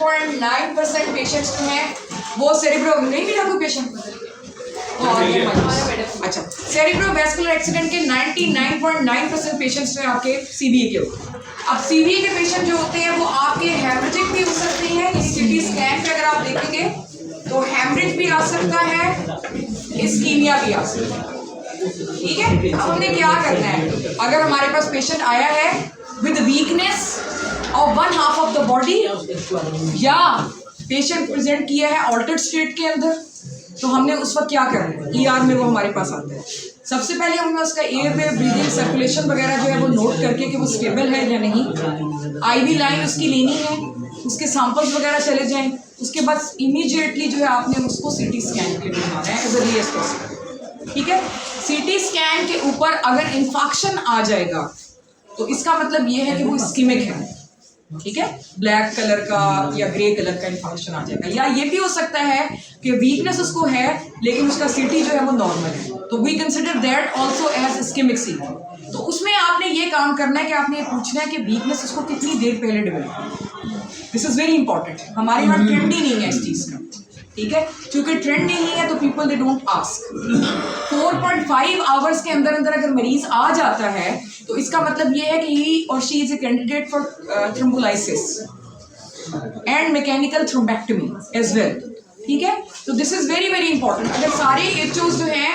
99.9% patients जो हैं वो सेरिब्रो नहीं मिला कोई पेशेंट अच्छा सेरिब्रोवैस्कुलर एक्सीडेंट के 99.9% पेशेंट्स जो हैं आपके सीवीए के होते हैं। अब सीवीए के पेशेंट जो होते हैं वो आपके हेमरेजिक भी हो सकते हैं, सीटी स्कैन पे अगर आप देखेंगे तो हेमरेज भी आ सकता है, इस्कीमिया भी आ सकता है। ठीक है, अब हमने क्या करना है, अगर हमारे पास पेशेंट आया है with weakness of one half of the body या पेशेंट प्रेजेंट किया है ऑल्टर्ड स्टेट के अंदर, तो हमने उस वक्त क्या करना है, ईआर में वो हमारे पास आता है। सबसे पहले हमने उसका एयरवे ब्रीदिंग सर्कुलेशन वगैरह जो है वो नोट करके कि वो स्टेबल है या नहीं, आईवी लाइन उसकी लेनी है, उसके सैंपल्स वगैरह चले जाएं, उसके बाद इमीडिएटली जो है आपने उसको सीटी स्कैन के लिए बनाना है एज अर्ली एज पॉसिबल। ठीक है, सीटी स्कैन के ऊपर अगर इंफेक्शन आ जाएगा तो इसका मतलब ये है कि वो इस्कीमिक है। ठीक है, ब्लैक कलर का या ग्रे कलर का इंफेक्शन आ जाएगा, या ये भी हो सकता है कि वीकनेस उसको है लेकिन उसका सीटी जो है वो नॉर्मल है, तो we consider that also as ischemic CT. तो उसमें आपने ये काम करना है कि आपने ये पूछना है कि वीकनेस उसको कितनी देर पहले डेवलप हुई। This is very important. हमारे यहाँ ट्रेंड ही नहीं है इस चीज़ का। ठीक है, क्योंकि ट्रेंड नहीं है तो people they don't ask. 4.5 hours के अंदर अंदर अगर मरीज आ जाता है तो इसका मतलब ये है कि ही और she is a candidate for thrombolysis and mechanical thrombectomy as well. ठीक है, तो this is very very important. अगर सारे एचओज जो हैं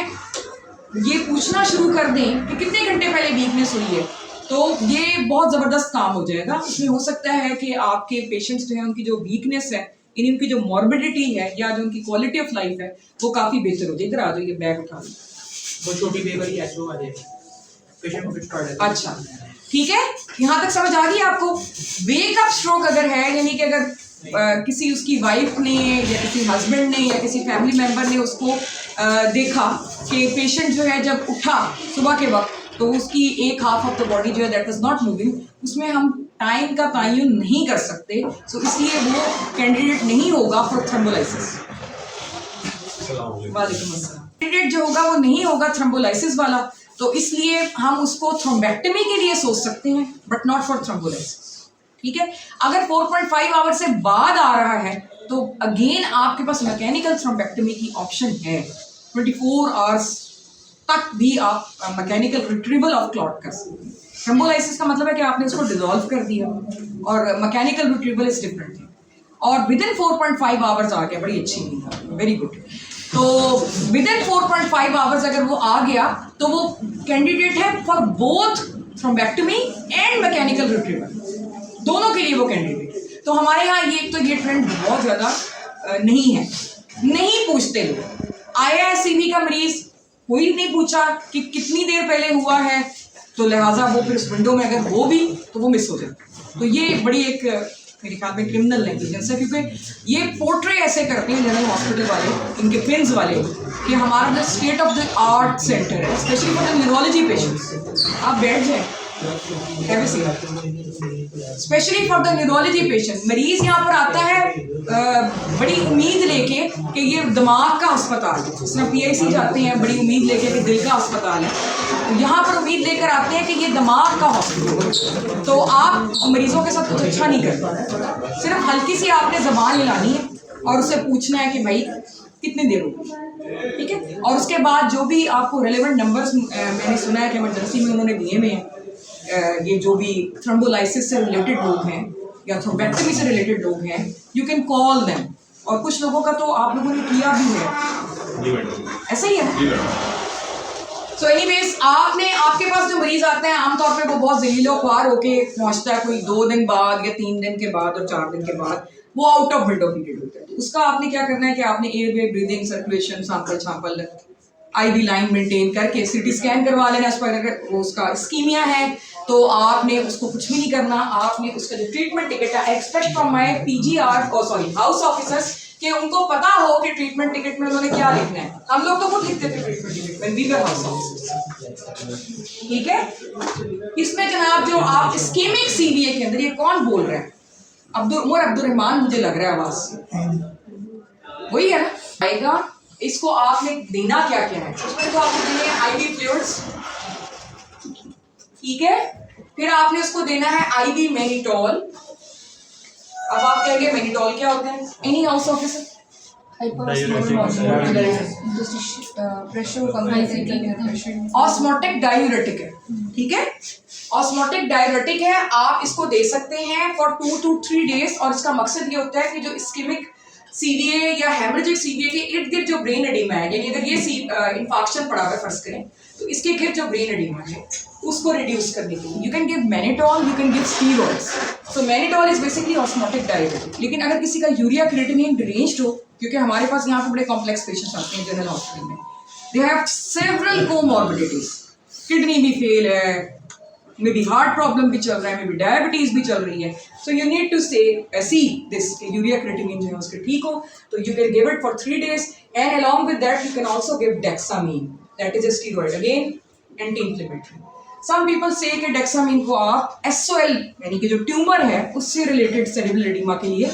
ये पूछना शुरू कर दें कि कितने घंटे पहले वीकनेस हुई है, तो ये बहुत ज़बरदस्त काम हो जाएगा। इसमें हो सकता है कि आपके पेशेंट्स जो हैं उनकी जो वीकनेस है, उनकी जो मॉर्बिडिटी है या जो उनकी क्वालिटी ऑफ लाइफ है वो काफ़ी बेहतर हो जाए। इधर आ जाइए, बैग उठा लो, वो छोटी बेग वाली एचओ आ जाएगी पेशेंट को स्टार्ट है। अच्छा ठीक है, यहाँ तक समझ आ गई आपको। वेकअप स्ट्रोक अगर है, यानी कि अगर किसी उसकी वाइफ ने या किसी हस्बैंड ने या किसी फैमिली मेम्बर ने उसको देखा कि पेशेंट जो है जब उठा सुबह के वक्त तो उसकी एक हाफ ऑफ द बॉडी जो है दैट इज नॉट मूविंग, उसमें हम टाइम का तयन नहीं कर सकते, सो इसलिए वो कैंडिडेट नहीं होगा फॉर थ्रोम्बोलाइसिस। वालेकुम अस्सलाम। कैंडिडेट जो होगा वो नहीं होगा थ्रोम्बोलाइसिस वाला, तो इसलिए हम उसको थ्रोम्बेक्टमी के लिए सोच सकते हैं बट नॉट फॉर थ्रोम्बोलाइसिस। ठीक है, अगर 4.5 आवर से बाद आ रहा है तो अगेन आपके पास मैकेनिकल थ्रोम्बेक्टमी की ऑप्शन है। 24 आवर्स तक भी आप मैकेनिकल रिट्रीवल ऑफ क्लॉट कर सकते हैं। थ्रोम्बोलाइसिस का मतलब है कि आपने उसको डिसॉल्व कर दिया और मैकेनिकल रिट्रीवल इज डिफरेंट है। और विद इन 4.5 आवर्स आ गया, बड़ी अच्छी नींद, वेरी गुड। तो विद इन 4.5 आवर्स अगर वो आ गया तो वो कैंडिडेट है for both thrombectomy and mechanical retrieval, दोनों के लिए वो कैंडिडेट। तो हमारे यहाँ ये ट्रेंड बहुत ज़्यादा नहीं है, नहीं पूछते लोग। आया है सीवी का मरीज, कोई नहीं पूछा कि कितनी देर पहले हुआ है, तो लिहाजा वो फिर उस विंडो में अगर हो भी तो वो मिस हो जाता। तो ये बड़ी एक मेरे ख्याल में क्रिमिनल नेग्लिजेंस है, क्योंकि ये पोर्ट्रे ऐसे करते हैं जनरल हॉस्पिटल वाले, इनके पिन्स वाले, कि हमारा the state of the art centre है, specially for the neurology patients. आप बैठ जाए, specially for the neurology patient. मरीज यहाँ पर आता है बड़ी उम्मीद लेके कि ये दिमाग का अस्पताल है, जिस तरह PIC जाते हैं बड़ी उम्मीद लेके कि दिल का अस्पताल है, तो यहाँ पर उम्मीद लेकर आते हैं कि ये दिमाग का हॉस्पिटल है। तो आप मरीजों के साथ कुछ अच्छा नहीं करते, सिर्फ हल्की सी आपने ज़बान हिलानी है और उससे पूछना है कि भाई कितनी देर होगी। ठीक है, और उसके बाद जो भी आपको रेलेवेंट नंबर्स मैंने सुना है कि इमरजेंसी में उन्होंने दिए हुए हैं, ये जो भी थ्रोम्बोलाइसिस से रिलेटेड लोग हैं या थ्रोम्बेक्टमी से रिलेटेड लोग हैं, यू कैन कॉल देम। और कुछ लोगों का तो आप लोगों ने किया भी है, ऐसा ही है। सो एनीवेज, आपके पास जो मरीज आते हैं आमतौर पे वो बहुत जलीलो ख्वार होके पहुंचता है, कोई 2 दिन बाद या 3 दिन के बाद और 4 दिन के बाद, वो आउट ऑफ विंडो पीरियड होता है। तो उसका आपने क्या करना है कि आपने airway breathing circulation sample IV line maintain करके सीटी स्कैन करवा लेना। उस पर अगर उसका इस्कीमिया है तो आपने उसको कुछ भी नहीं करना, आपने उसका जो ट्रीटमेंट टिकट है, I expect from my house officers कि उनको पता हो कि ट्रीटमेंट टिकट में उन्होंने क्या लिखना है। हम लोग तो खुद लिखते थे ट्रीटमेंट टिकट में, वी वर हाउस ऑफिसर्स। ठीक है, इसमें जनाब जो आप इस्कीमिक सीवीए के अंदर, ये कौन बोल रहा है? अब्दुर्रहमान मुझे लग रहा है आवाज से, वही है ना? आएगा, इसको आपने देना क्या क्या है, उसमें तो आपको देने हैं आईवी फ्लूइड्स। ठीक है, फिर आपने उसको देना है आईवी मैनिटोल, अब आप कहेंगे मेनिटॉल क्या होता है? Any house officer? Osmotic diuretic है, ठीक है। ऑस्मोटिक डायूरेटिक है, आप इसको दे सकते हैं फॉर 2 to 3 days और इसका मकसद ये होता है कि जो इस्केमिक सीवीए या हेमरेजिक सीवीए के इर्द गिर्द जो ब्रेन एडिमा है, यानी अगर ये इंफाक्शन पड़ा हुआ है फर्ज करें तो इसके गिर्द जो ब्रेन एडिमा है उसको रिड्यूस करने के लिए you can give mannitol, you can give steroids. So mannitol is basically osmotic diuretic. लेकिन अगर किसी का यूरिया क्रिएटिनिन डिरेंज्ड हो, क्योंकि हमारे पास यहाँ पे बड़े कॉम्प्लेक्स पेशेंट्स आते हैं जनरल हॉस्पिटल में, they have several comorbidities, kidney भी फेल है, मे बी हार्ट प्रॉब्लम भी चल रहा है, मे बी डायबिटीज भी चल रही है, so you need to see this urea creatinine जो है उसके ठीक हो, तो you can give it for 3 days and along with that you can also give dexamine, that is a steroid, again anti inflammatory. Some people say कि डेक्सामीन को आप SOL यानी कि जो ट्यूमर है उससे रिलेटेड सेरेब्रल एडिमा के लिए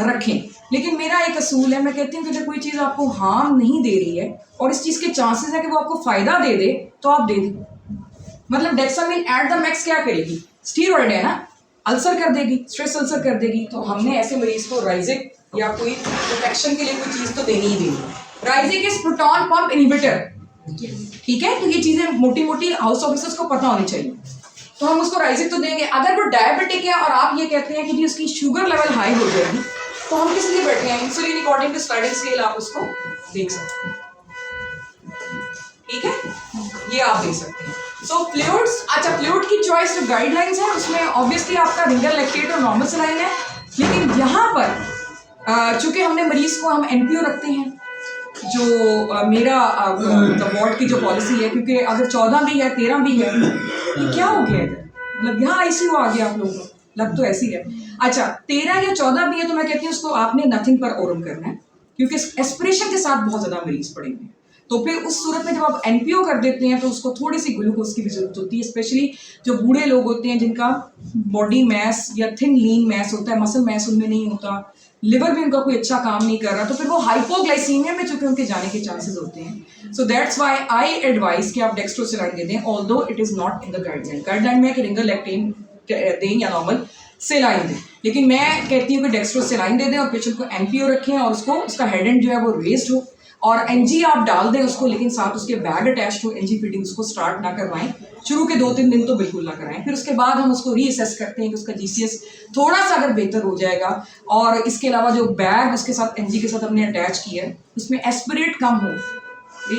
रखें, लेकिन मेरा एक असूल है, मैं कहती हूँ कि अगर कोई चीज़ आपको हार्म नहीं दे रही है और इस चीज़ के चांसेस है कि वो आपको फायदा दे दे तो आप दे दें। मतलब डेक्सामीन एट द मैक्स क्या करेगी? स्टीरॉइड है ना, अल्सर कर देगी, स्ट्रेस अल्सर कर देगी, तो हमने ऐसे मरीज को राइजिक या कोई प्रोटेक्शन के लिए कोई चीज़ तो देनी ही देनी। राइजिक इज प्रोटॉन पंप इनहिबिटर, ठीक है, तो ये चीज़ें मोटी मोटी हाउस ऑफिसर्स को पता होनी चाहिए, तो हम उसको राइजिक तो देंगे। अगर वो डायबिटिक है और आप ये कहते हैं कि जी उसकी शुगर लेवल हाई हो जाएगी, तो हम किस लिए बैठे हैं? Insulin according to sliding scale आप उसको देख सकते हैं, ठीक है, ये आप देख सकते हैं। सो फ्लूइड्स, अच्छा फ्लूइड की चॉइस जो गाइडलाइंस है उसमें ऑब्वियसली आपका रिंगर लैक्टेट और नॉर्मल सलाइन है, लेकिन यहाँ पर चूंकि हमने मरीज को हम एनपीओ रखते हैं, जो मेरा वार्ड की जो पॉलिसी है, क्योंकि अगर 14 भी है 13 भी है, ये क्या हो गया इधर, मतलब यहाँ आईसीयू आ गया आप लोगों को, लग तो ऐसी है। अच्छा 13 या 14 भी है तो मैं कहती हूँ उसको आपने नथिंग पर ओरम करना है, क्योंकि एस्पिरेशन के साथ बहुत ज़्यादा मरीज पड़े हुए हैं, तो फिर उस सूरत में जब आप एनपीओ कर देते हैं तो उसको थोड़ी सी ग्लूकोज की भी जरूरत होती है, स्पेशली जो बूढ़े लोग होते हैं जिनका बॉडी मैस या थिन लीन मैस होता है, मसल मैस उनमें नहीं होता, लिवर भी उनका कोई अच्छा काम नहीं कर रहा, तो फिर वो हाइपोग्लाइसीमिया में चूंकि उनके जाने के चांसेस होते हैं। So that's why I advice कि आप डेक्स्ट्रोसलाइन दे दें, although it is not in the guideline. Guideline में है कि रिंगर लैक्टेन दें या नॉर्मल सेलाइन दें, लेकिन मैं कहती हूँ कि डेक्स्ट्रोसलाइन दे दें और पेशेंट को एनपीओ रखें और उसको उसका हेड एंड जो है वो रेस्ड हो और एनजी आप डाल दें उसको, लेकिन साथ उसके बैग अटैच हो, एनजी फीडिंग उसको स्टार्ट ना करवाएं, शुरू के 2-3 दिन तो बिल्कुल ना कराएं, फिर उसके बाद हम उसको रीअसेस करते हैं कि उसका जीसीएस थोड़ा सा अगर बेहतर हो जाएगा, और इसके अलावा जो बैग उसके साथ एनजी के साथ हमने अटैच किया है उसमें एस्पिरेट कम हो,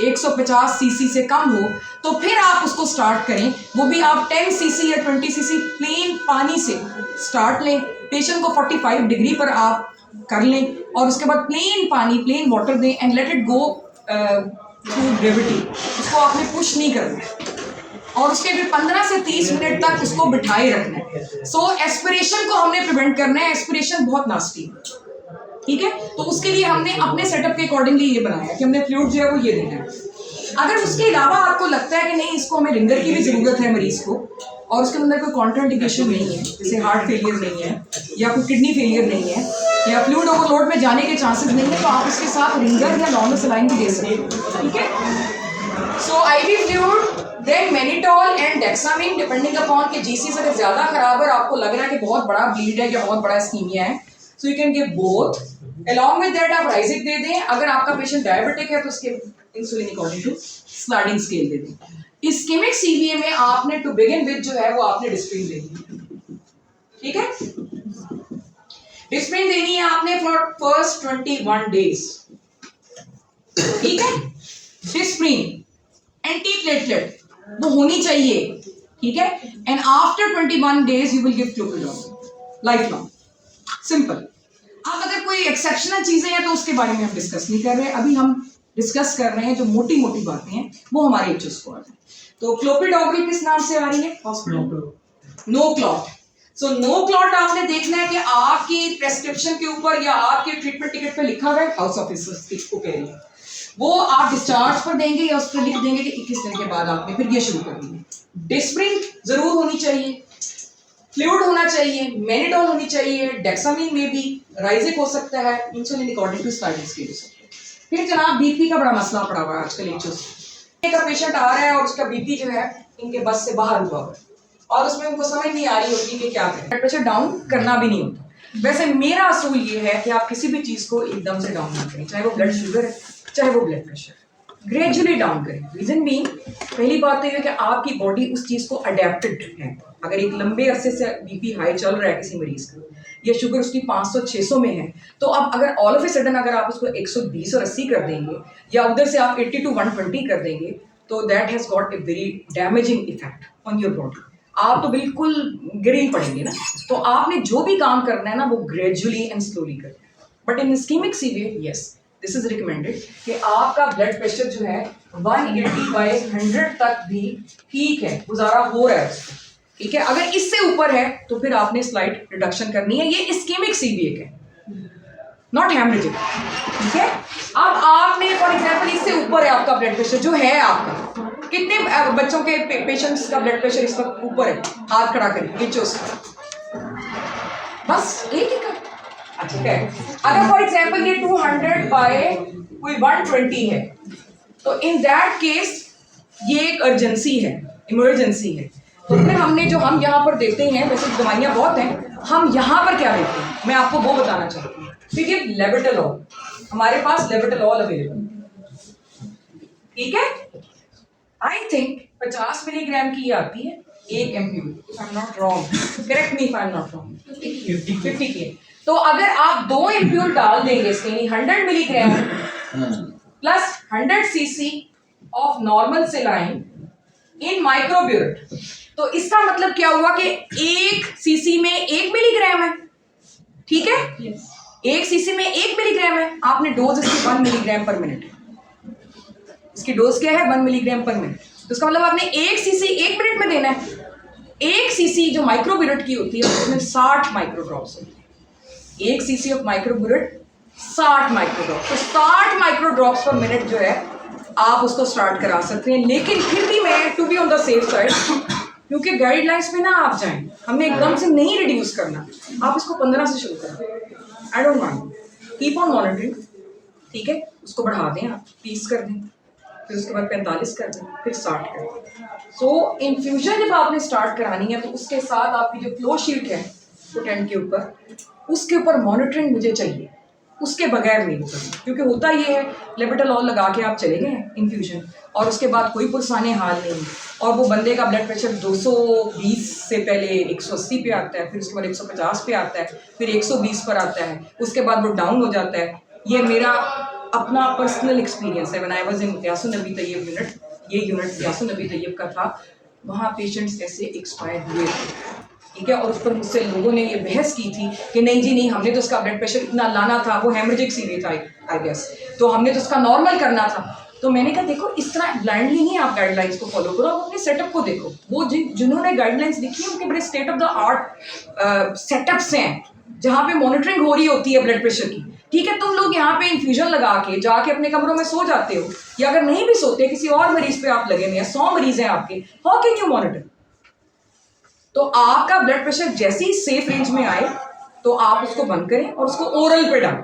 150 सीसी से कम हो, तो फिर आप उसको स्टार्ट करें, वो भी आप 10 सीसी या 20 सीसी प्लेन पानी से स्टार्ट लें, पेशेंट को 45 डिग्री पर आप कर लें और उसके बाद प्लेन पानी प्लेन वाटर दें and let it go through gravity, उसको आपने पुश नहीं करना है और उसके फिर 15 से 30 मिनट तक उसको बिठाए रखना है। सो एस्पिरेशन को हमने प्रिवेंट करना है, एस्पिरेशन बहुत नास्टी है, ठीक है, तो उसके लिए हमने अपने सेटअप के अकॉर्डिंगली ये बनाया कि हमने फ्लूइड जो है वो ये देना है। अगर उसके अलावा आपको लगता है कि नहीं इसको हमें रिंगर की भी ज़रूरत है मरीज को और उसके अंदर कोई कॉन्ट्राइंडिकेशन नहीं है, जैसे हार्ट फेलियर नहीं है या कोई किडनी फेलियर नहीं है या फ्लूइड ओवरलोड में जाने के चांसेस नहीं है, तो आप उसके साथ रिंगर या नॉर्मल सलाइन भी दे सकते हैं, ठीक है। So IV fluid then mannitol and dexamine depending upon कि जीसीएस अगर ज़्यादा खराब है और आपको लग रहा है कि बहुत बड़ा ब्लीड है या बहुत बड़ा इस्कीमिया है, so you can give both. Along with that आप राइजिक दे दें, अगर आपका पेशेंट डायबिटिक है तो उसके insulin according to sliding scale दे दें। इस्केमिक सीवीए में आपने टू बिगिन विद जो है वो आपने डिस्प्रिन देनी है, ठीक है, डिस्प्रिन देनी है आपने फॉर फर्स्ट 21 डेज, ठीक है। डिस्प्रिन एंटी प्लेटलेट वो होनी चाहिए, ठीक है, and after 21 days you will give clopidogrel life long, simple. अब अगर कोई एक्सेप्शनल चीजें हैं तो उसके बारे में हम डिस्कस नहीं कर रहे, अभी हम डिस्कस कर रहे हैं जो मोटी मोटी बातें हैं वो हमारे एचओ को आ जाए। तो क्लोपिडोग्राम किस नाम से आ रही है hospital? No clot. So no clot आपने देखना है कि आपकी प्रेस्क्रिप्शन के ऊपर या आपके ट्रीटमेंट टिकट पे लिखा हुआ है, हाउस ऑफिसर को कह रही है, वो आप डिस्चार्ज पर देंगे या उस पर लिख देंगे कि 21 दिन के बाद आपने फिर ये शुरू करनी है। डिस्प्रिन जरूर होनी चाहिए, फ्लूइड होना चाहिए, मैनिटॉल होनी चाहिए, डेक्सामीन में भी, राइजिक हो सकता है, insulin according to sliding scale हो सकता है। फिर जनाब बीपी का बड़ा मसला पड़ा हुआ है आजकल एचओ से, का पेशेंट आ रहा है और उसका बीपी जो है इनके बस से बाहर हुआ है और उसमें उनको समझ नहीं आ रही होती कि क्या करें, ब्लड प्रेशर डाउन करना भी नहीं होता। वैसे मेरा असूल ये है कि आप किसी भी चीज़ को एकदम से डाउन ना करें, चाहे वो ब्लड शुगर है, चाहे वो ब्लड प्रेशर, ग्रेजुअली डाउन करें। रीजन बीइंग, पहली बात तो ये है कि आपकी बॉडी उस चीज़ को अडेप्टेड है। अगर एक लंबे अरसे से बीपी हाई चल रहा है किसी मरीज का, या शुगर उसकी 500-600 में है, तो अब अगर ऑल ऑफ ए सडन अगर आप उसको 120 और 80 कर देंगे, या उधर से आप 80 to 120 कर देंगे, तो that has got a very damaging effect on your body. आप तो बिल्कुल गिर ही पड़ेंगे ना। तो आपने जो भी काम करना है ना, वो ग्रेजुअली एंड स्लोली करना है। But in ischaemic severe, yes, this is recommended कि आपका ब्लड प्रेशर जो है 180/100 तक भी ठीक है, गुजारा हो रहा है उसको, ठीक है। अगर इससे ऊपर है तो फिर आपने स्लाइट रिडक्शन करनी है। ये इस्कीमिक सीवियर है, नॉट हेमरेजिक, ठीक है। अब आपने फॉर एग्जांपल इससे ऊपर है आपका ब्लड प्रेशर जो है आपका, कितने बच्चों के पेशेंट्स का ब्लड प्रेशर इस वक्त ऊपर है? हाथ खड़ा करें, नीचे उसका, बस एक ही का। अच्छा है। अगर फॉर एग्जांपल ये 200/120 है, तो इन दैट केस ये एक अर्जेंसी है, इमरजेंसी है। तो फिर हमने जो हम यहाँ पर देते हैं, वैसे दवाइयाँ बहुत हैं, हम यहाँ पर क्या देते हैं मैं आपको वो बताना चाहती हूँ। ठीक है, लेबेटालॉल, हमारे पास लेबेटालॉल अवेलेबल, ठीक है। आई थिंक 50 मिलीग्राम की आती है एक ampoule, if I am not wrong, correct me if I am not wrong, 50 की। तो अगर आप 2 एम्प्यूल डाल देंगे इसके, 100 milligram plus 100 cc of normal saline in microburette, तो इसका मतलब क्या हुआ कि 1 cc में 1 मिलीग्राम है, ठीक है। 1 cc में 1 मिलीग्राम है, आपने डोज इसकी 1 मिलीग्राम पर मिनट है। इसकी डोज क्या है? 1 मिलीग्राम पर मिनट। तो इसका मतलब आपने 1 cc 1 मिनट में देना है। 1 cc जो माइक्रोब्यूरेट की होती है उसमें 60 माइक्रोड्रॉप्स होती है। 1 cc ऑफ माइक्रोब्यूरेट 60 माइक्रोड्रॉप्स, तो 60 माइक्रोड्रॉप्स पर मिनट जो है आप उसको स्टार्ट करा सकते हैं। लेकिन फिर भी मैं to be on the safe side, क्योंकि गाइडलाइंस पे ना आप जाएं, हमने एकदम से नहीं रिड्यूस करना, आप इसको 15 से शुरू करें। I don't mind, keep on monitoring, ठीक है। उसको बढ़ा दें, आप 30 कर दें, फिर उसके बाद 45 कर दें, फिर 60 कर दें। सो इन्फ्यूजन जब आपने स्टार्ट करानी है तो उसके साथ आपकी जो फ्लो शीट है पोटेंट के ऊपर, उसके ऊपर मॉनिटरिंग मुझे चाहिए, उसके बगैर नहीं होगा। क्योंकि होता ये है, लेबेटालॉल लगा के आप चले गए इन्फ्यूजन, और उसके बाद कोई पुरसाने हाल नहीं, और वो बंदे का ब्लड प्रेशर 220 से पहले 180 पे आता है, फिर उसके बाद 150 पे आता है, फिर 120 पर आता है, उसके बाद वो डाउन हो जाता है। ये मेरा अपना पर्सनल एक्सपीरियंस है। When I was in यासुन Nabi Tayyab unit, ये यूनिट यासुन नबी तैयब का था, वहाँ पेशेंट्स ऐसे एक्सपायर हुए थे, ठीक है। और उस पर मुझसे लोगों ने ये बहस की थी कि नहीं जी नहीं, हमने तो उसका ब्लड प्रेशर इतना लाना था, वो हेमरेजिक सीवियर था आई गेस, तो हमने तो उसका नॉर्मल करना था। तो मैंने कहा देखो, इस तरह ब्लाइंडली नहीं आप गाइडलाइंस को फॉलो करो, आप अपने सेटअप को देखो। वो जिन्होंने गाइडलाइंस लिखी है उनके बड़े state of the art setups हैं, जहाँ पे मॉनिटरिंग हो रही होती है ब्लड प्रेशर की, ठीक है। तुम लोग यहाँ पे इन्फ्यूजन लगा के जाके अपने कमरों में सो जाते हो, या अगर नहीं भी सोते, किसी और मरीज पे आप लगे हुए हैं, 100 मरीज हैं आपके, हाउ कैन यू मॉनिटर? तो आपका ब्लड प्रेशर जैसे ही सेफ रेंज में आए तो आप उसको बंद करें और उसको ओरल पे डालें,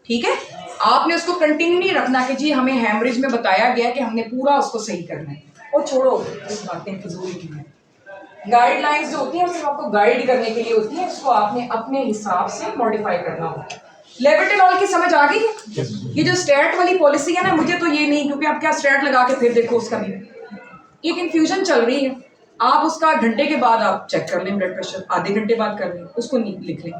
ठीक है। आपने उसको कंटिन्यू नहीं रखना कि जी हमें हेमरेज में बताया गया कि हमने पूरा उसको सही करना है, और छोड़ो इस बातें फिजूल की हैं। गाइडलाइंस जो होती है सिर्फ आपको गाइड करने के लिए होती है, उसको आपने अपने हिसाब से मॉडिफाई करना होता है। लेबेटालॉल की समझ आ गई है? ये जो स्टैट वाली पॉलिसी है ना, मुझे तो ये नहीं, क्योंकि आप क्या स्टैट लगा के फिर देखो उसका भी एक इन्फ्यूजन चल रही है, आप उसका घंटे के बाद आप चेक कर लें ब्लड प्रेशर, आधे घंटे बाद कर लें, उसको लिख लें,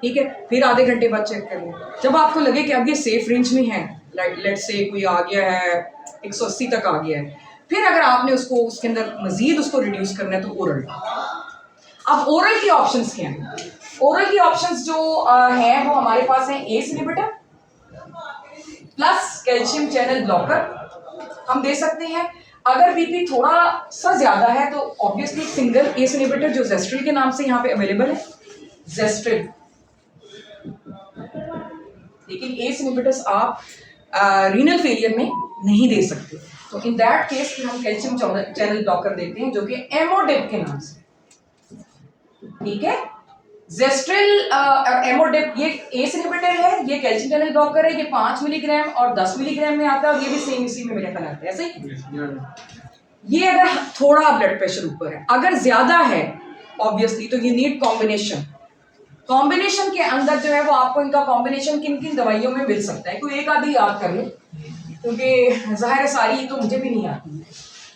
ठीक है। फिर आधे घंटे बाद चेक कर लें, जब आपको लगे कि अब ये सेफ रेंज में है, लेट से कोई आ गया है 180 तक आ गया है, फिर अगर आपने उसको उसके अंदर मजीद उसको रिड्यूस करना है तो ओरल। अब ओरल की ऑप्शंस क्या हैं? ओरल की ऑप्शंस जो हैं वो हमारे पास हैं ACE inhibitor plus calcium channel blocker हम दे सकते हैं। अगर बीपी थोड़ा सा ज्यादा है तो ऑब्वियसली सिंगल एस इनहिबिटर जो जेस्ट्रिल के नाम से यहाँ पे अवेलेबल है, जेस्ट्रिल। लेकिन एस इनहिबिटर्स आप रीनल फेलियर में नहीं दे सकते, तो इन दैट केस फिर हम कैल्शियम चैनल ब्लॉकर देते हैं जो कि एमोडिप के नाम से, ठीक है। जेस्ट्रिल एमोडिप ये एस इनहिबिटर है, ये कैल्शियम चैनल ब्लॉकर है, ये 5 मिलीग्राम और 10 मिलीग्राम में आता है, और ये भी सेम इसी में मेरे ख्याल आता है, ऐसे ही। ये अगर थोड़ा ब्लड प्रेशर ऊपर है, अगर ज्यादा है ऑब्वियसली तो यू नीड कॉम्बिनेशन, कॉम्बिनेशन के अंदर जो है वो आपको इनका कॉम्बिनेशन किन किन दवाइयों में मिल सकता है, कोई एक आधी याद कर ले, क्योंकि ज़ाहिर है सारी तो मुझे भी नहीं आती,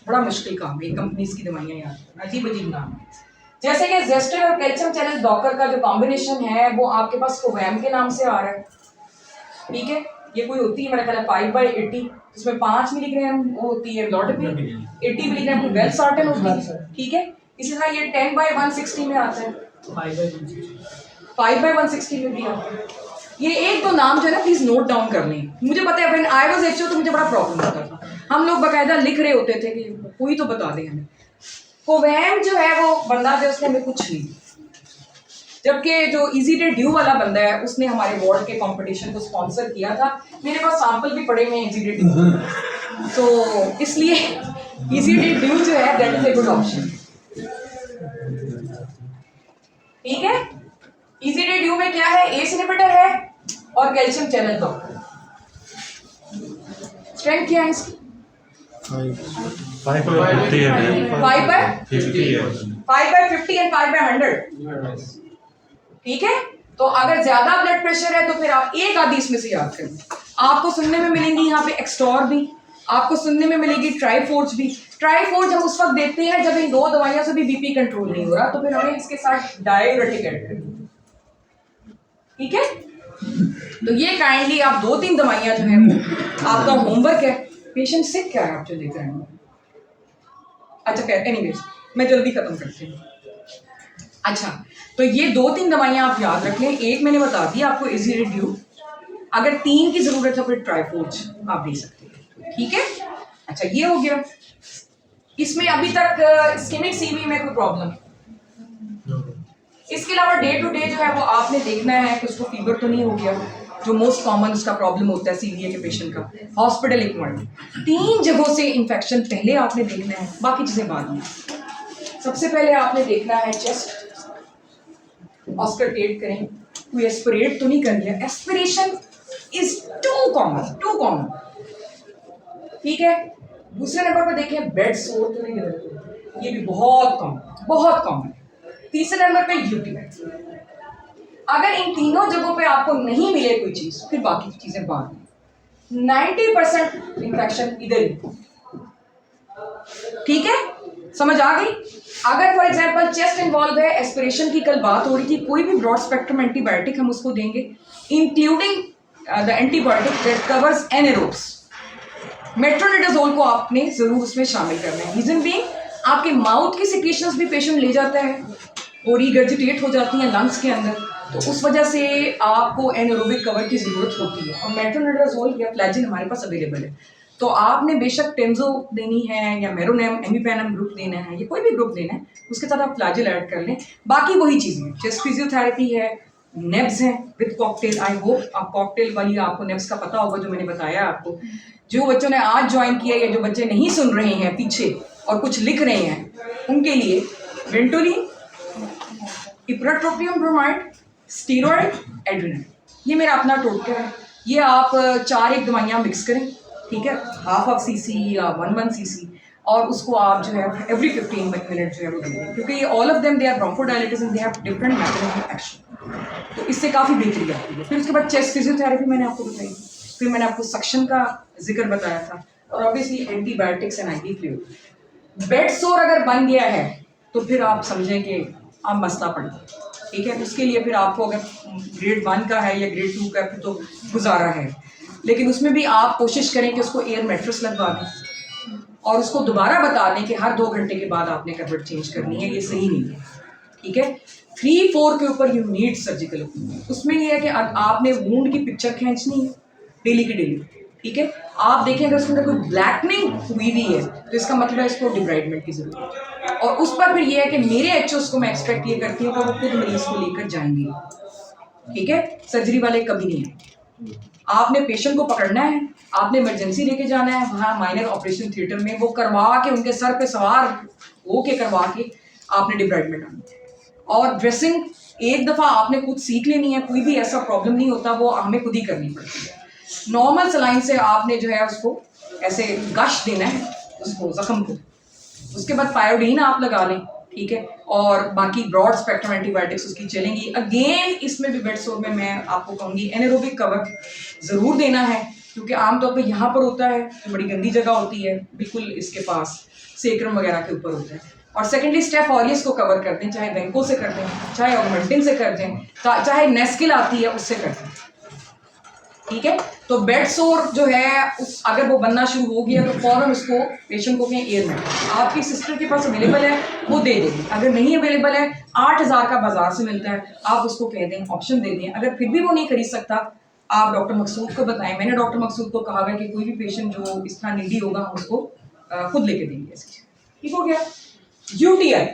बड़ा मुश्किल काम है कंपनीज की दवाइयाँ याद करना, अजीब अजीब नाम है। जैसे कि जेस्टर और कैल्शियम चैनल डॉकर का जो कॉम्बिनेशन है वो आपके पास कोवैम के नाम से आ रहा है, ठीक है। ये कोई होती है मेरा ख्याल है 5/80, इसमें 5 मिलीग्राम वो होती है लॉडोपिल, 80 मिलीग्राम की वेलसार्टन होती है, ठीक है। इसी तरह ये 10/160 में आता है, 5/160 में भी आता है। ये एक दो नाम जो है ना प्लीज नोट डाउन कर लें। मुझे पता है व्हेन आई वाज एचओ तो मुझे बड़ा प्रॉब्लम होता था, हम लोग बाकायदा लिख रहे होते थे कि कोई तो बता दे हमें। कोवैम जो है वो बंदा जो उसने हमें कुछ नहीं, जबकि जो इजीडे ड्यू वाला बंदा है उसने हमारे वार्ड के कंपटीशन को स्पॉन्सर किया था। मेरे पास सैंपल भी पड़े हुए हैं इजीडे ड्यू, तो इसलिए इजीडे ड्यू जो है that is a good option, ठीक है। इजीडे ड्यू में क्या है, एस इनहिबिटर है और कैल्शियम चैनल ब्लॉकर। स्ट्रेंथ क्या है इसकी? 5/50 है 5/50 एंड 5/100, ठीक है। तो अगर ज्यादा ब्लड प्रेशर है तो फिर आप एक आधी इसमें से याद करें। आपको सुनने में मिलेंगी यहाँ पे एक्सटोर भी, आपको सुनने में मिलेगी ट्राइफोर्ज भी। ट्राइफोर्ज हम उस वक्त देते हैं जब इन दो दवाइयों से भी बीपी कंट्रोल नहीं हो रहा, तो फिर हमें इसके साथ डाययूरेटिक ऐड करनी, ठीक है। तो ये काइंडली आप 2-3 दवाइयां जो है वो आपका होमवर्क है। पेशेंट सिक क्या है आप जो लेकर आएंगे? अच्छा एनीवेज मैं जल्दी खत्म करती हूँ। अच्छा तो ये 2-3 दवाइयां आप याद रख लें। एक मैंने बता दी आपको इजीडे ड्यू, अगर 3 की जरूरत है फिर ट्राइफोर्ज आप दे सकते हैं, ठीक है। अच्छा ये हो गया। इसमें अभी तक स्किमिक सीवी में कोई प्रॉब्लम? इसके अलावा डे टू डे जो है वो आपने देखना है कि उसको फीवर तो नहीं हो गया, जो मोस्ट कॉमन उसका प्रॉब्लम होता है सीवीए के पेशेंट का। हॉस्पिटल एडमिट 3 जगहों से इन्फेक्शन पहले आपने देखना है, बाकी चीजें बाद में। सबसे पहले आपने देखना है चेस्ट, ऑस्कल्टेट करें, कोई एस्पिरेट तो नहीं कर लिया, एस्पिरेशन इज टू कॉमन, ठीक है। दूसरे नंबर पर देखें बेड सोर तो नहीं कर, ये भी बहुत कॉमन। तीसरे नंबर पे यूटी। अगर इन तीनों जगहों पे आपको नहीं मिले कोई चीज फिर बाकी चीजें बाद में। 90% इन्फेक्शन इधर ही, ठीक है, समझ आ गई। अगर फॉर एग्जांपल चेस्ट इन्वॉल्व है, एस्पिरेशन की कल बात हो रही थी, कोई भी ब्रॉड स्पेक्ट्रम एंटीबायोटिक हम उसको देंगे including the antibiotic that covers anaerobes. Metronidazole को आपने जरूर उसमें शामिल करना है। रीजन बीइंग आपके माउथ की सिक्रीशंस भी पेशेंट ले जाता है और रिगर्जिटेट हो जाती हैं लंग्स के अंदर, तो उस वजह से आपको एनारोबिक कवर की ज़रूरत होती है। और मेट्रोनिडाजोल या फ्लैजिन हमारे पास अवेलेबल है, तो आपने बेशक टेंजो देनी है या मेरोनेम एमिपेनम ग्रुप देना है, ये कोई भी ग्रुप देना है, उसके साथ आप फ्लैजिल ऐड कर लें। बाकी वही चीज़ें, चेस्ट फिजियोथेरेपी है, नेब्स हैं विद कॉकटेल। आई होप आप कॉकटेल वाली आपको नेब्स का पता होगा जो मैंने बताया आपको। जो बच्चों ने आज ज्वाइन किया या जो बच्चे नहीं सुन रहे हैं पीछे और कुछ लिख रहे हैं, उनके लिए Ventolin, ipratropium bromide, steroid, adrenaline, ये मेरा अपना टोटका है। ये आप 4 दवाइयाँ मिक्स करें, ठीक है, 1/2 cc या 1 cc, और उसको आप जो है एवरी 15 मिनट जो है वो दें, क्योंकि ये all of them they are bronchodilators and they have different mechanism of action, तो इससे काफ़ी बेहतरी आती है। फिर उसके बाद चेस्ट फिजियोथेरेपी मैंने आपको बताई, फिर मैंने आपको सक्शन का जिक्र बताया था, और obviously antibiotics and IV fluid. Bed सोर अगर बन गया है तो फिर आप समझें कि आप मसला पड़ गया, ठीक है। उसके लिए फिर आपको अगर ग्रेड 1 का है या ग्रेड 2 का है फिर तो गुजारा है, लेकिन उसमें भी आप कोशिश करें कि उसको एयर मैट्रेस लगवा दें और उसको दोबारा बता दें कि हर 2 घंटे के बाद आपने करवट चेंज करनी है, ये सही नहीं है, ठीक है। 3-4 के ऊपर यू नीड सर्जिकल ओपिनियन। उसमें ये है कि आपने वूंड की पिक्चर खींचनी है डेली की डेली, ठीक है। आप देखें अगर उसके अंदर कोई ब्लैकनिंग हुई हुई है तो इसका मतलब है इसको डिब्राइडमेंट की जरूरत है, और उस पर फिर ये है कि मेरे एचओस को मैं एक्सपेक्ट ये करती हूँ कि वो खुद मरीज को लेकर जाएंगे, ठीक है। सर्जरी वाले कभी नहीं है, आपने पेशेंट को पकड़ना है, आपने इमरजेंसी लेके जाना है, वहाँ माइनर ऑपरेशन थिएटर में वो करवा के उनके सर पे सवार हो के करवा के आपने डिब्राइडमेंट आना है। और ड्रेसिंग एक दफ़ा आपने खुद सीख लेनी है, कोई भी ऐसा प्रॉब्लम नहीं होता, वो हमें खुद ही करनी पड़ती है। नॉर्मल सलाइन से आपने जो है उसको ऐसे गश देना है उसको जख्म को, उसके बाद पायोडीन आप लगा लें, ठीक है, और बाकी ब्रॉड स्पेक्ट्रम एंटीबायोटिक्स उसकी चलेंगी। अगेन इसमें भी बेड सोर में मैं आपको कहूँगी एनारोबिक कवर ज़रूर देना है, क्योंकि आमतौर पे यहाँ पर होता है, तो बड़ी गंदी जगह होती है, बिल्कुल इसके पास सेक्रम वगैरह के ऊपर होता है। और सेकेंडली स्टेफ ऑरियस को कवर कर दें, चाहे वेंको से कर दें, चाहे ऑगमेंटिन से कर दें, चाहे नेस्किल आती है उससे कर दें, ठीक है। तो बेड सोर जो है अगर वो बनना शुरू हो गया तो फौरन उसको पेशेंट को कहें एयरमेट, आपकी सिस्टर के पास अवेलेबल है वो दे देगी, अगर नहीं अवेलेबल है 8,000 का बाजार से मिलता है, आप उसको कह दें ऑप्शन दे दें। अगर फिर भी वो नहीं खरीद सकता आप डॉक्टर मकसूद को बताएं, मैंने डॉक्टर मकसूद को कहा है कि कोई भी पेशेंट जो इस तरह नीडी होगा हम उसको खुद लेके देंगे। ठीक हो गया। यूटीआई,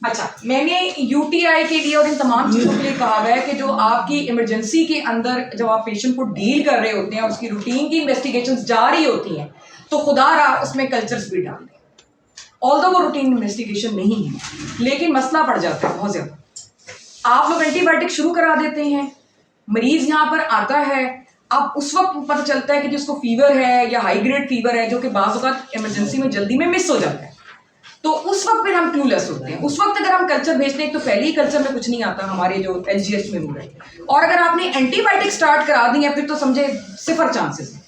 अच्छा मैंने यूटीआई के लिए और इन तमाम चीज़ों के लिए कहा है कि जो आपकी इमरजेंसी के अंदर जब आप पेशेंट को डील कर रहे होते हैं और उसकी रूटीन की इन्वेस्टिगेशंस जारी होती हैं तो खुदा रहा उसमें कल्चर्स भी डाल दें, ऑल्दो वो रूटीन इन्वेस्टिगेशन नहीं है, लेकिन मसला पड़ जाता है बहुत ज़्यादा। आप लोग एंटीबायोटिक शुरू करा देते हैं, मरीज यहाँ पर आता है, अब उस वक्त पता चलता है कि जिसको फीवर है या हाई ग्रेड फीवर है जो कि बाज़ औक़ात इमरजेंसी में जल्दी में मिस हो जाता है, तो उस वक्त फिर हम क्लूलेस होते हैं। उस वक्त अगर हम कल्चर भेजते हैं तो पहले ही कल्चर में कुछ नहीं आता हमारे जो एलजीएच में हो रहा है, और अगर आपने एंटीबायोटिक स्टार्ट करा दी है फिर तो समझे 0 चांसेस है।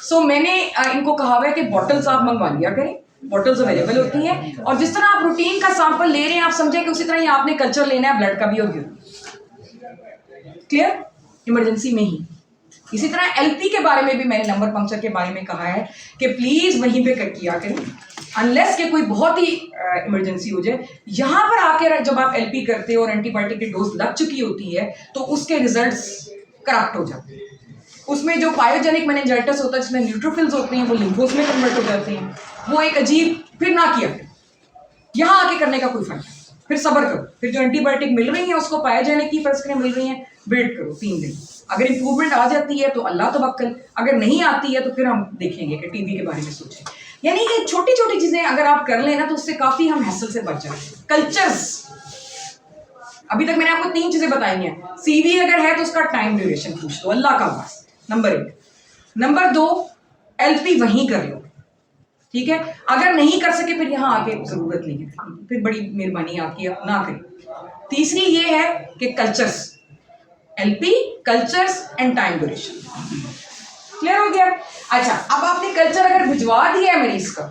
सो मैंने इनको कहा है कि बॉटल्स आप मंगवा लिया करें, बॉटल्स अवेलेबल होती हैं, और जिस तरह आप रूटीन का सैंपल ले रहे हैं आप समझें कि उसी तरह ही आपने कल्चर लेना है ब्लड का भी और यूरिन। क्लियर? इमरजेंसी में ही। इसी तरह एलपी के बारे में भी मैंने नंबर पंक्चर के बारे में कहा है कि प्लीज वहीं पे कट किया करें, अनलेस के कोई बहुत ही इमरजेंसी हो जाए। यहाँ पर आकर जब आप एलपी करते हो और एंटीबायोटिक की डोज लग चुकी होती है तो उसके रिजल्ट्स करप्ट हो जाते हैं। उसमें जो पायोजेनिक मेनिंजाइटिस होता है जिसमें न्यूट्रोफिल्स होते हैं वो लिम्फोस में कन्वर्ट हो जाते हैं, वो एक अजीब, फिर ना किया यहाँ आके करने का कोई फायदा नहीं। फिर सब्र करो, फिर जो एंटीबायोटिक मिल रही है उसको पायोजेनिक की फर्स्ट मिल रही है, वेट करो 3 दिन, अगर इंप्रूवमेंट आ जाती है तो अल्लाह तवक्कल, अगर नहीं आती है तो फिर हम देखेंगे कि टीबी के बारे में सोचें। यानी ये छोटी छोटी चीजें अगर आप कर लें ना तो उससे काफी हम हैसल से बच जाएंगे। कल्चर्स, अभी तक मैंने आपको 3 चीजें बताई हैं। सीवी अगर है तो उसका टाइम ड्यूरेशन पूछ दो, अल्लाह का वास्ता, नंबर 1। नंबर 2, एलपी वहीं कर लो, ठीक है। अगर नहीं कर सके फिर यहाँ आके जरूरत नहीं है, फिर बड़ी मेहरबानी आपकी ना करें। तीसरी ये है कि cultures, LP, cultures and time duration. Clear हो गया? अच्छा, अब आपने कल्चर अगर भिजवा दिया है मरीज का,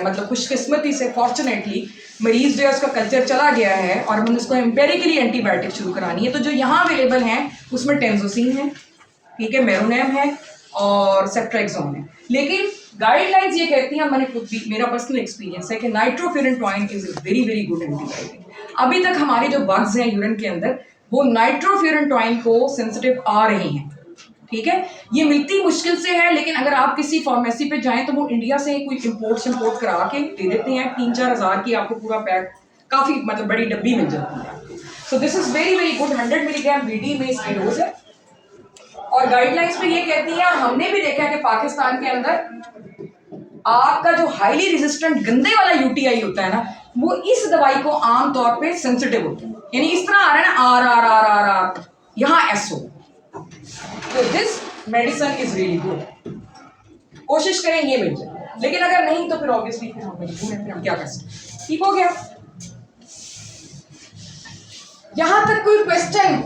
मतलब खुशकिस्मती से फॉर्चुनेटली मरीज जो है उसका कल्चर चला गया है और हमने उसको एम्पेरिकली एंटीबायोटिक शुरू करानी है, तो जो यहाँ अवेलेबल हैं उसमें टेंजोसिन है, ठीक है, मेरोनेम है और सेफ्ट्रेक्सोन है। लेकिन गाइडलाइंस ये कहती हैं, मैंने खुद भी, मेरा पर्सनल एक्सपीरियंस है कि nitrofurantoin is very very good antibiotic. अभी तक हमारे जो बग्स हैं यूरिन के अंदर वो नाइट्रोफ्यूरेंटॉइन को सेंसिटिव आ रहे हैं, ठीक है। ये मिलती मुश्किल से है, लेकिन अगर आप किसी फार्मेसी पे जाएं तो वो इंडिया से कोई इंपोर्ट करा के दे देते हैं, 3-4 हज़ार की आपको पूरा पैक, काफ़ी मतलब बड़ी डब्बी मिल जाती है। So this is very very good. 100 milligram BD में इसकी डोज है और गाइडलाइंस में ये कहती है, और हमने भी देखा कि पाकिस्तान के अंदर आपका जो हाईली रेजिस्टेंट गंदे वाला यूटीआई होता है ना, वो इस दवाई को आमतौर पे सेंसिटिव होता है। यानी इस तरह आ रहा है ना, R R R R R, यहाँ एसओ। तो this medicine is really good, कोशिश करें ये मिल जाए, लेकिन अगर नहीं तो फिर ऑब्वियसली फिर हम मजबूर हैं, फिर हम क्या कर सकते। ठीक हो गया? यहां तक कोई क्वेश्चन?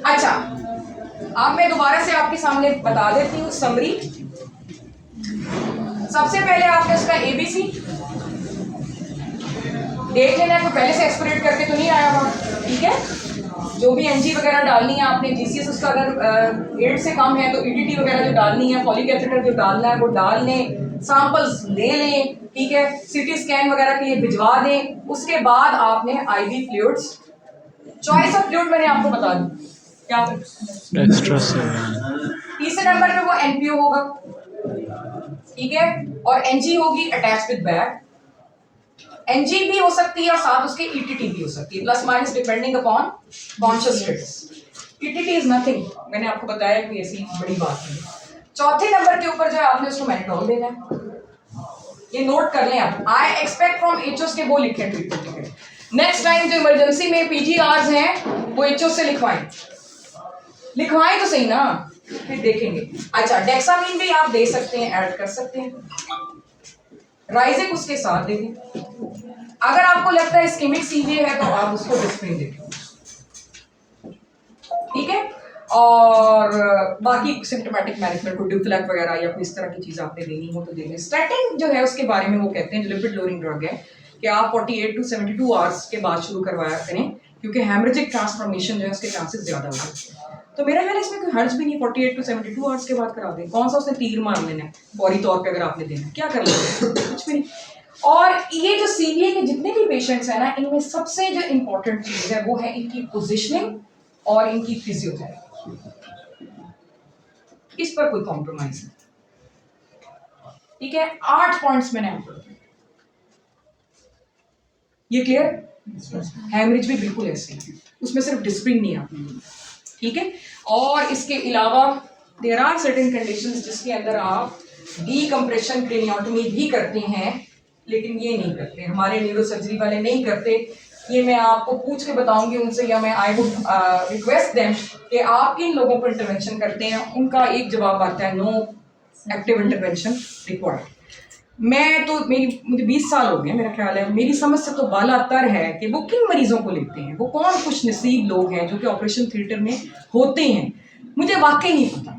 अच्छा, अब मैं दोबारा से आपके सामने बता देती हूँ समरी। सबसे पहले आपने उसका एबीसी देख लेना है, तो पहले से एक्सपेरिमेंट करके तो नहीं आया हुआ, ठीक है। जो भी एनजी वगैरह डालनी है आपने, जीसीएस उसका अगर 8 से कम है तो ईडीटी वगैरह जो डालनी है, फॉलिक एसिड जो डालना है वो डाल लें, सैंपल्स ले लें, ठीक है। सीटी स्कैन वगैरह के लिए भिजवा दें। उसके बाद आपने ivy fluids, choice of fluid मैंने आपको बता दी क्या, तीसरे नंबर पे वो एनपीओ होगा, ठीक है, और एनजी होगी अटैच विद बैग। एनजी भी हो सकती है और साथ उसके ईटीटी भी हो सकती है, plus minus depending upon conscious status. ETT is nothing, मैंने आपको बताया कोई ऐसी बड़ी बात नहीं। चौथे नंबर के ऊपर जो है आपने उसको मैनिटोल देना है, ये नोट कर लें आप। आई एक्सपेक्ट फ्रॉम एचओस के वो लिखें ट्रीटमेंट के। नेक्स्ट टाइम जो इमरजेंसी में पीजीआर्स हैं वो एचओस से लिखवाएं तो सही ना, फिर देखेंगे। अच्छा, डेक्सामीन भी आप दे सकते हैं, ऐड कर सकते हैं। राइजिक उसके साथ दे दें। अगर आपको लगता है इस्केमिक सीवीए है तो आप उसको डिस्प्रिन दे दें, ठीक है। और बाकी सिम्टोमेटिक मैनेजमेंट को ड्यूफ्लैक वगैरह या कोई इस तरह की चीज़ आपने देनी हो तो देनी। स्टैटिन जो है उसके बारे में वो कहते हैं जो लिपिड लोअरिंग ड्रग है कि आप 48 to 72 आवर्स के बाद शुरू करवाया करें, क्योंकि हेमरेजिक ट्रांसफॉर्मेशन जो है उसके चांसेस ज़्यादा हो जाते हैं। तो मेरा ख्याल है इसमें कोई हर्ज भी नहीं, 48 to 72 आवर्स के बाद करा दें। कौन सा उसने तीर मार लेना है फौरी तौर पे, अगर आपने देना है क्या कर लेना, कुछ भी नहीं। और ये जो सीवीए के जितने भी पेशेंट्स हैं ना, इनमें सबसे जो इम्पोर्टेंट चीज़ है वो है इनकी पोजिशनिंग और इनकी फिजियोथेरेपी। इस पर कोई कॉम्प्रोमाइज नहीं, ठीक है। 8 पॉइंट्स मैंने आपको बताए, ये क्लियर। हैमरेज भी बिल्कुल ऐसे है, उसमें सिर्फ डिस्प्रिन नहीं आती, ठीक है। और इसके अलावा देयर आर सर्टेन कंडीशंस जिसके अंदर आप डीकम्प्रेशन क्रेनियोटोमी भी करते हैं, लेकिन ये नहीं करते, हमारे न्यूरोसर्जरी वाले नहीं करते। ये मैं आपको पूछ के बताऊंगी उनसे, या मैं आई वुड रिक्वेस्ट देम कि आप किन लोगों पर इंटरवेंशन करते हैं। उनका एक जवाब आता है नो एक्टिव इंटरवेंशन रिक्वायर्ड। मैं तो मुझे 20 साल हो गए मेरा ख्याल है, मेरी समझ से तो बालातर है कि वो किन मरीजों को लेते हैं, वो कौन खुश नसीब लोग हैं जो कि ऑपरेशन थिएटर में होते हैं, मुझे वाकई नहीं पता।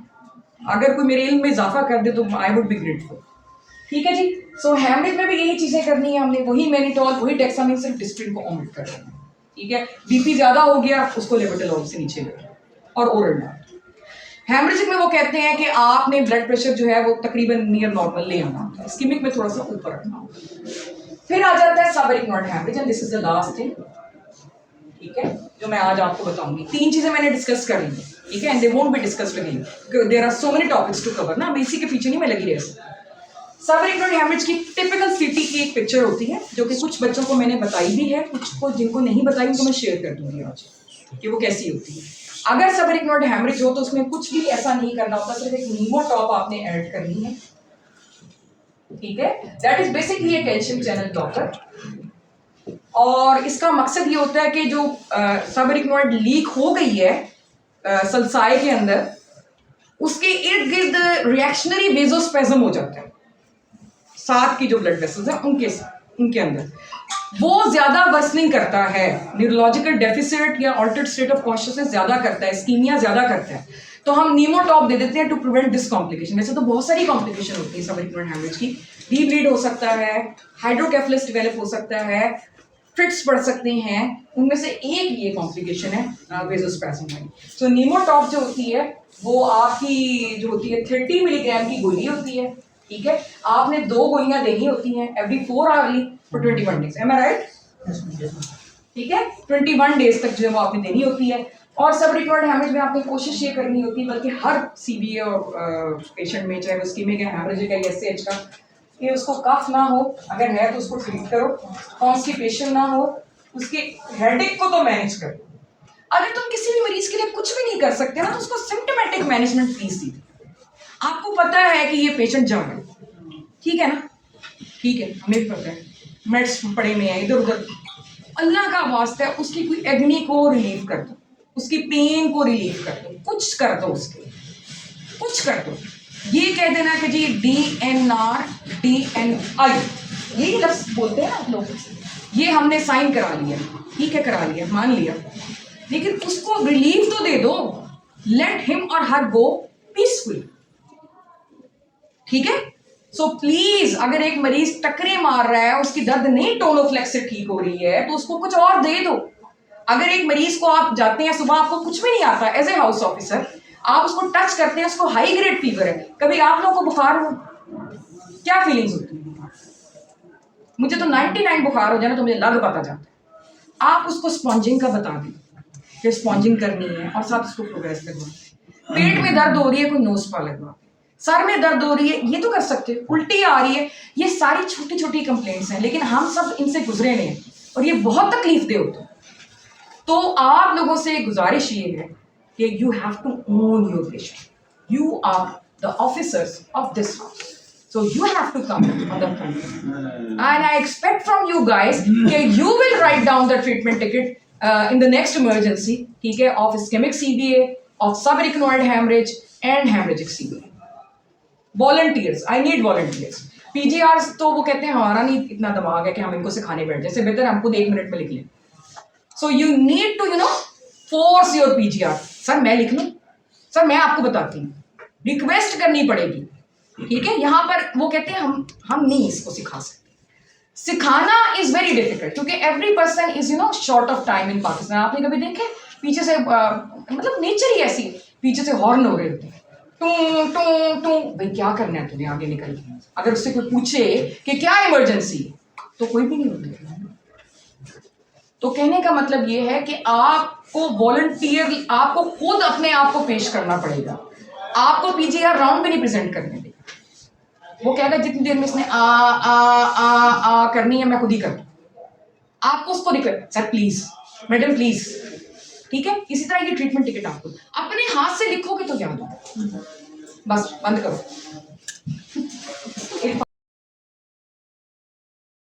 अगर कोई मेरे इल्म में इजाफा कर दे तो आई वुड बी ग्रेटफुल, ठीक है जी। सो हैमरेज में भी यही चीज़ें करनी है हमने, वही मैनिटॉल वही डेक्सामिन, सिर्फ डिस्प्रिन को ओमिट कर देना, ठीक है। बीपी ज़्यादा हो गया उसको लेवोटिलॉल से नीचे ले और ओरल। हेमरेजिक में वो कहते हैं कि आपने ब्लड प्रेशर जो है वो तकरीबन नियर नॉर्मल ले आना होता है, इस्केमिक में थोड़ा सा ऊपर रखना होता है। फिर आ जाता है subarachnoid haemorrhage, and this is the last thing, ठीक है, जो मैं आज आपको बताऊंगी। 3 चीजें मैंने डिस्कस कर ली, ठीक है, and they won't be discussed again, there are so many topics to cover ना, मैं इसी के पीछे नहीं मैं लगी रही। सबएरिकनॉइड हेमरेज की टिपिकल सीटी की एक पिक्चर होती है जो कि कुछ बच्चों को मैंने बताई भी है, कुछ को जिनको नहीं बताई उनको मैं शेयर कर दूंगी आज कि वो कैसी होती है। अगर सबएरिकनॉइड हेमरेज हो तो उसमें कुछ भी ऐसा नहीं करना होता, सिर्फ एक नीमोटॉप आपने ऐड करनी है, ठीक है। That is basically A calcium channel blocker. और इसका मकसद ये होता है कि जो सबएरिकनॉइड लीक हो गई है सल्साए के अंदर, उसके इर्द गिर्द रिएक्शनरी वेजोस्पेज्म हो जाता है, साथ की जो ब्लड वेसल्स हैं उनके अंदर वो ज्यादा वर्सनिंग करता है, न्यूरोलॉजिकल डेफिसिट या ऑल्टर्ड स्टेट ऑफ कॉन्शियसनेस ज्यादा करता है, इस्कीमिया ज्यादा करता है, तो हम नीमोटॉप दे देते हैं टू प्रिवेंट दिस कॉम्प्लिकेशन। वैसे तो बहुत सारी कॉम्प्लिकेशन होती है सबएरिकनॉइड हेमरेज की, डीप ब्लीड हो सकता है, हाइड्रोकेफलस डेवलप हो सकता है, फिट्स पड़ सकते हैं, उनमें से एक ये कॉम्प्लिकेशन है वेजोस्पैज्म वाली। सो नीमोटॉप जो होती है वो आपकी जो होती है 30 मिलीग्राम की गोली होती है, ठीक है। आपने 2 गोलियां देनी होती हैं every 4 hourly for 21 days, am I right, ठीक है। 21 डेज तक जो है वो आपने देनी होती है। और सबएरिकनॉइड हेमरेज में आपने कोशिश ये करनी होती है, बल्कि हर सीवीए और पेशेंट में, चाहे वो इस्केमिक है, हेमरेजिक है या एसएच का, कि उसको कफ ना हो, अगर है तो उसको ट्रीट करो, कॉन्स्टिपेशन ना हो, उसके हेडेक को तो मैनेज करो। अगर तुम किसी भी मरीज के लिए कुछ भी नहीं कर सकते ना तो उसको सिम्टोमेटिक मैनेजमेंट प्लीज दीजिए। आपको पता है कि ये पेशेंट जा रहा है, ठीक है ना, ठीक है, हमें पता है मेड्स पड़े में है इधर उधर, अल्लाह का वास्ता है उसकी कोई एग्नी को रिलीव कर दो, उसकी पेन को रिलीव कर दो, कुछ कर दो, उसके कुछ कर दो। ये कह देना कि जी DNR DNI यही लफ्ज बोलते हैं ना आप लोग, ये हमने साइन करा लिया, ठीक है, करा लिया, मान लिया, लेकिन उसको रिलीफ तो दे दो, लेट हिम और हर गो पीसफुल, ठीक है। सो प्लीज अगर एक मरीज टकरे मार रहा है, उसकी दर्द नहीं टोनोफ्लेक्स से ठीक हो रही है, तो उसको कुछ और दे दो। अगर एक मरीज को आप जाते हैं सुबह, आपको कुछ भी नहीं आता, एज ए हाउस ऑफिसर आप उसको टच करते हैं, उसको हाई ग्रेड फीवर है, कभी आप लोगों को बुखार हो, क्या फीलिंग्स होती है? मुझे तो 99 बुखार हो जाए ना तो मुझे लग पता जाता है। आप उसको स्पॉन्जिंग का बता दें कि स्पॉन्जिंग करनी है और साथ उसको प्रोग्रेस करवा। पेट में दर्द हो रही है, कोई नोज पा लगवा, सर में दर्द हो रही है, ये तो कर सकते हैं, उल्टी आ रही है, ये सारी छोटी छोटी कंप्लेंट्स हैं, लेकिन हम सब इनसे गुजरे नहीं और ये बहुत तकलीफ दे होते। तो आप लोगों से गुजारिश ये है कि you have to own your patient, you are the officers of this house, so you have to come on the front and I expect from you guys that you will write down the treatment ticket in the next emergency, ठीक है, of ischemic CVA, of subarachnoid hemorrhage and hemorrhagic CVA. Volunteers, I need volunteers. PGR तो वो कहते हैं हमारा नहीं इतना दिमाग है कि हम इनको सिखाने बैठ जाए, बेहतर हम खुद 1 मिनट में लिख लें। So you need to force your PGR. Sir मैं लिख लूँ, सर मैं आपको बताती हूँ, रिक्वेस्ट करनी पड़ेगी, ठीक है। यहाँ पर वो कहते हैं हम नहीं इसको सिखा सकते। सिखाना इज वेरी डिफिकल्ट क्योंकि every person is short of time in Pakistan. आपने कभी देखे पीछे से मतलब नेचर ही ऐसी है, पीछे से हॉर्न हो रहे होते हैं, टू टू टू, भाई क्या करना है तुम्हें आगे निकल के। अगर उससे कोई पूछे कि क्या इमरजेंसी है तो कोई भी नहीं होता। तो कहने का मतलब ये है कि आपको वॉलंटियर, आपको खुद अपने आप को पेश करना पड़ेगा। आपको पीजीआर राउंड भी नहीं प्रेजेंट करने देगा। वो कहेगा जितनी देर में इसने आ करनी है मैं खुद ही कर दूं। आपको उसको request, sir please, madam please, ठीक है। इसी तरह की ट्रीटमेंट टिकट आपको अपने हाथ से लिखोगे तो याद हो। बस बंद करो।